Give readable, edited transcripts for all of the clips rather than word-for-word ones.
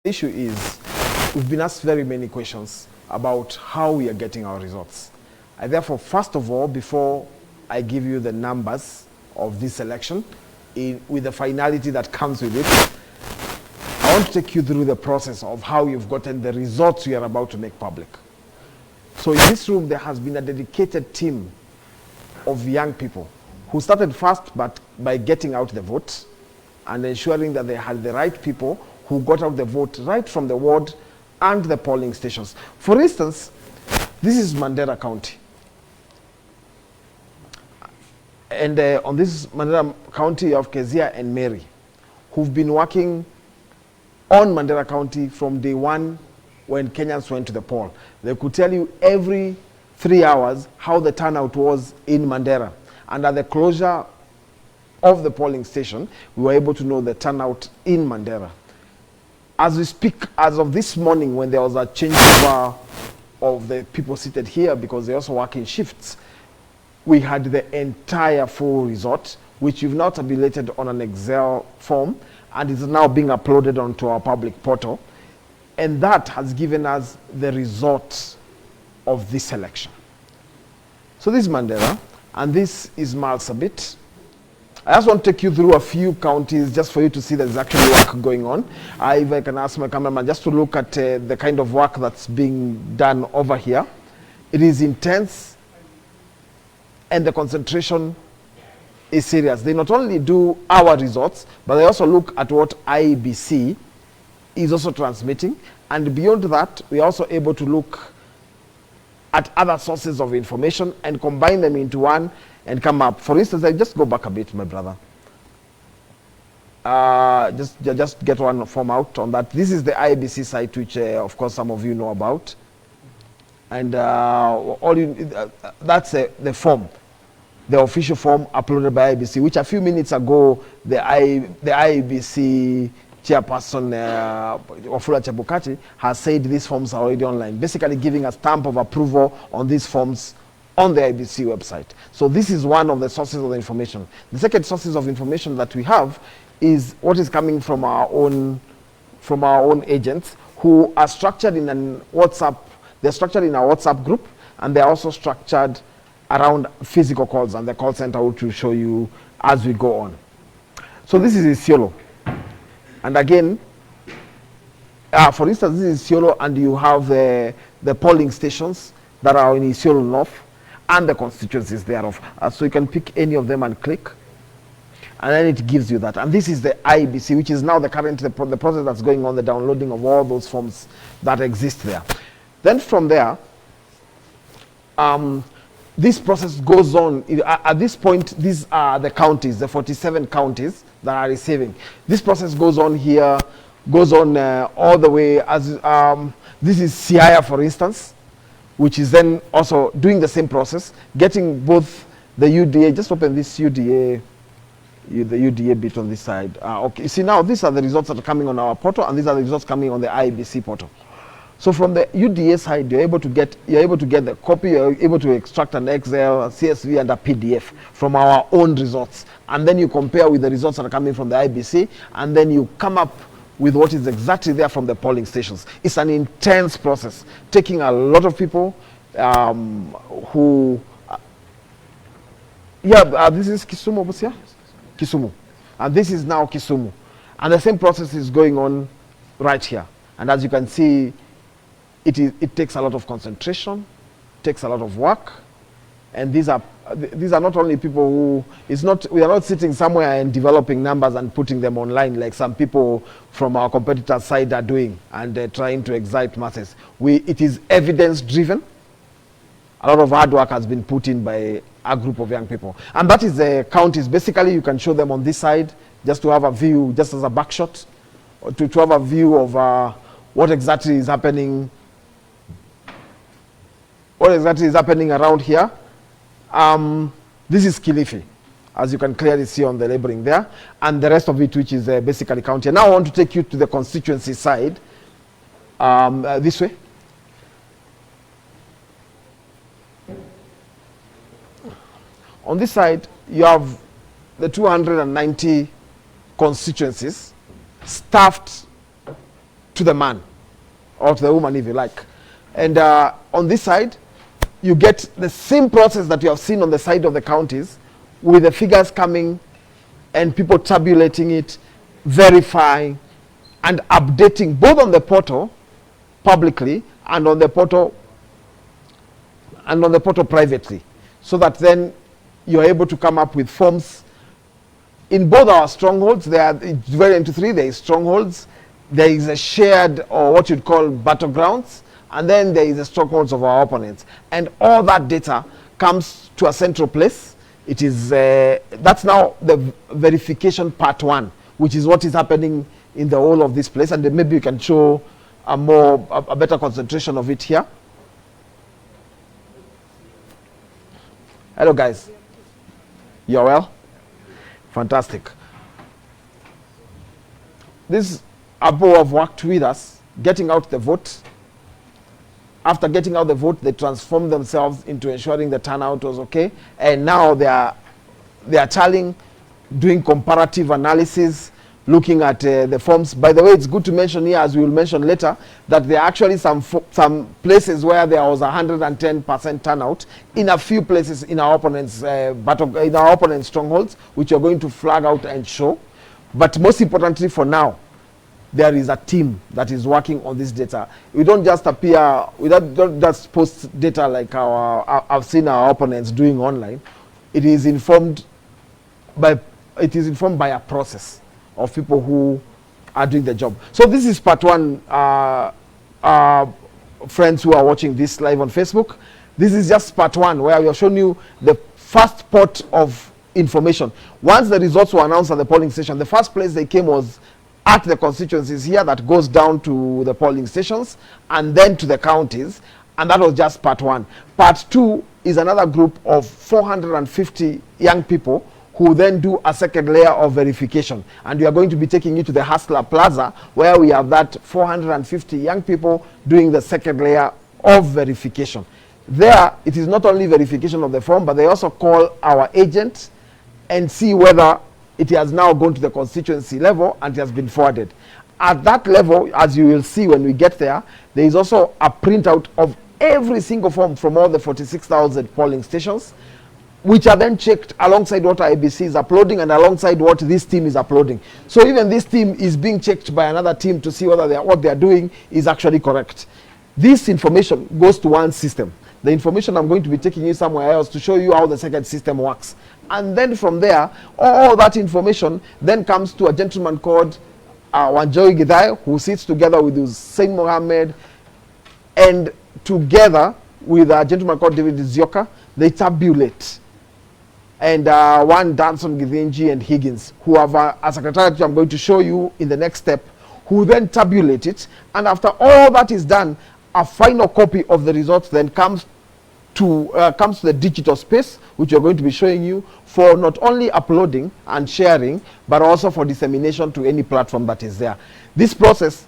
The issue is we've been asked very many questions about how we are getting our results. I therefore, first of all, before I give you the numbers of this election, with the finality that comes with it, I want to take you through the process of how you've gotten the results we are about to make public. So in this room, there has been a dedicated team of young people who started first by getting out the vote and ensuring that they had the right people who got out the vote right from the ward and the polling stations. For instance, this is Mandera County. And on this Mandera County, you have Kezia and Mary, who've been working on Mandera County from day one when Kenyans went to the poll. They could tell you every 3 hours how the turnout was in Mandera. And at the closure of the polling station, we were able to know the turnout in Mandera. As we speak, as of this morning, when there was a changeover of the people seated here because they also work in shifts, we had the entire full result, which we've now tabulated on an Excel form and is now being uploaded onto our public portal. And that has given us the result of this election. So this is Mandera, and this is Marsabit. I just want to take you through a few counties just for you to see there's actually work going on. If I can ask my cameraman just to look at the kind of work that's being done over here. It is intense and the concentration is serious. They not only do our results, but they also look at what IEBC is also transmitting. And beyond that, we are also able to look at other sources of information and combine them into one and come up. For instance, I just go back a bit, my brother. Just get one form out on that. This is the IEBC site, which of course some of you know about. And that's the form, the official form uploaded by IEBC, which a few minutes ago, the IEBC chairperson, Wafula Chebukati, has said these forms are already online, basically giving a stamp of approval on these forms on the IEBC website. So this is one of the sources of the information. The second sources of information that we have is what is coming from our own agents who are structured in an WhatsApp. They're structured in a WhatsApp group, and they're also structured around physical calls and the call center, which will show you as we go on. So this is Isiolo. And again, for instance, this is Isiolo, and you have the polling stations that are in Isiolo North and the constituencies thereof. So you can pick any of them and click, and then it gives you that. And this is the IEBC, which is now the process that's going on, the downloading of all those forms that exist there. Then from there, this process goes on. At this point, these are the counties, the 47 counties that are receiving. This process goes on here, goes on all the way as this is Siaya, for instance, which is then also doing the same process, getting both the UDA. Just open this UDA, the UDA bit on this side. Okay, you see now these are the results that are coming on our portal, and these are the results coming on the IEBC portal. So from the UDA side, you're able to get the copy, you're able to extract an Excel, a CSV, and a PDF from our own results. And then you compare with the results that are coming from the IEBC, and then you come up with what is exactly there from the polling stations. It's an intense process, taking a lot of people this is Kisumu, Busia? Kisumu. And this is now Kisumu. And the same process is going on right here. And as you can see, it takes a lot of concentration, takes a lot of work, and these are not only people who we are not sitting somewhere and developing numbers and putting them online like some people from our competitors' side are doing and trying to excite masses. It is evidence driven. A lot of hard work has been put in by a group of young people, and that is the counties. Basically, you can show them on this side just to have a view, just as a backshot, or to have a view of what exactly is happening. What exactly is happening around here? This is Kilifi, as you can clearly see on the labeling there, and the rest of it, which is basically county. Now I want to take you to the constituency side, this way. On this side, you have the 290 constituencies staffed to the man or to the woman, if you like. And on this side, you get the same process that you have seen on the side of the counties, with the figures coming and people tabulating it, verifying and updating both on the portal publicly and on the portal privately, so that then you're able to come up with forms in both our strongholds. There are divided into three. There is strongholds, there is a shared, or what you'd call battlegrounds, and then there is the strongholds of our opponents. And all that data comes to a central place. It is that's now the verification part one, which is what is happening in the whole of this place. And then maybe you can show a better concentration of it here. Hello guys, you're well? Fantastic. These people have worked with us getting out the vote. After getting out the vote, they transformed themselves into ensuring the turnout was okay, and now they are tallying, doing comparative analysis, looking at the forms. By the way, it's good to mention here, as we will mention later, that there are actually some places where there was 110% turnout in a few places in our opponents' in our opponents' strongholds, which are going to flag out and show. But most importantly, for now, there is a team that is working on this data. We don't just appear, we don't just post data like I've seen our opponents doing online. It is informed by a process of people who are doing the job. So this is part one, friends who are watching this live on Facebook. This is just part one, where we have shown you the first pot of information. Once the results were announced at the polling station, the first place they came was at the constituencies here, that goes down to the polling stations and then to the counties, and that was just part one. Part two is another group of 450 young people who then do a second layer of verification, and we are going to be taking you to the Hustler Plaza, where we have that 450 young people doing the second layer of verification. There, it is not only verification of the form, but they also call our agent and see whether it has now gone to the constituency level and it has been forwarded. At that level, as you will see when we get there, there is also a printout of every single form from all the 46,000 polling stations, which are then checked alongside what IBC is uploading and alongside what this team is uploading. So even this team is being checked by another team to see whether what they are doing is actually correct. This information goes to one system. The information I'm going to be taking you somewhere else to show you how the second system works. And then from there, all that information then comes to a gentleman called Wanjoy Githai, who sits together with Hussein Mohammed, and together with a gentleman called David Zioka, they tabulate. And one Danson Githinji and Higgins, who have a secretariat I'm going to show you in the next step, who then tabulate it. And after all that is done, a final copy of the results then comes to the digital space, which we're going to be showing you, for not only uploading and sharing, but also for dissemination to any platform that is there. This process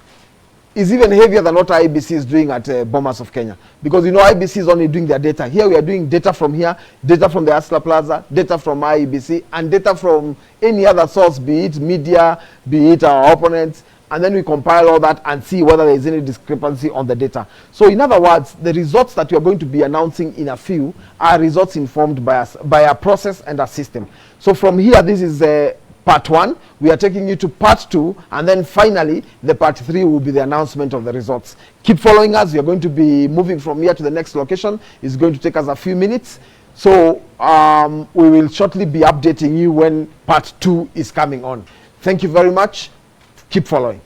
is even heavier than what IBC is doing at Bomas of Kenya, because you know IBC is only doing their data. Here we are doing data from here, data from the Hustler Plaza, data from IBC, and data from any other source, be it media, be it our opponents, and then we compile all that and see whether there is any discrepancy on the data. So in other words, the results that we are going to be announcing in a few are results informed by a process and a system. So from here, this is part one. We are taking you to part two, and then finally, the part three will be the announcement of the results. Keep following us. We are going to be moving from here to the next location. It's going to take us a few minutes. So we will shortly be updating you when part two is coming on. Thank you very much. Keep following.